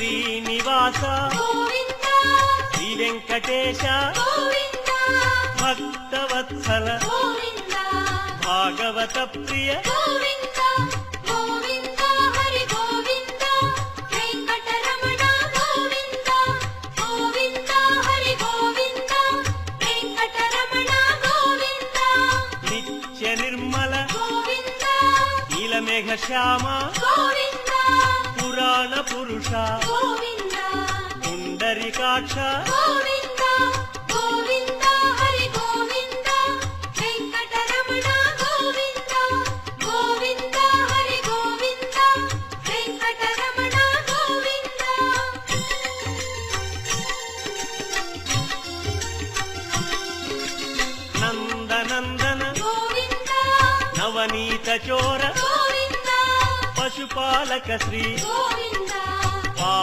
శ్రీనివాస శ్రీ వెంకటేశ భక్తవత్సల భాగవత ప్రియ నిత్య నిర్మల నీలమేఘ శ్యామ పురాణ పురుష పుండరీకాక్ష నందనందన నవనీత చోర పశుపాలక శ్రీ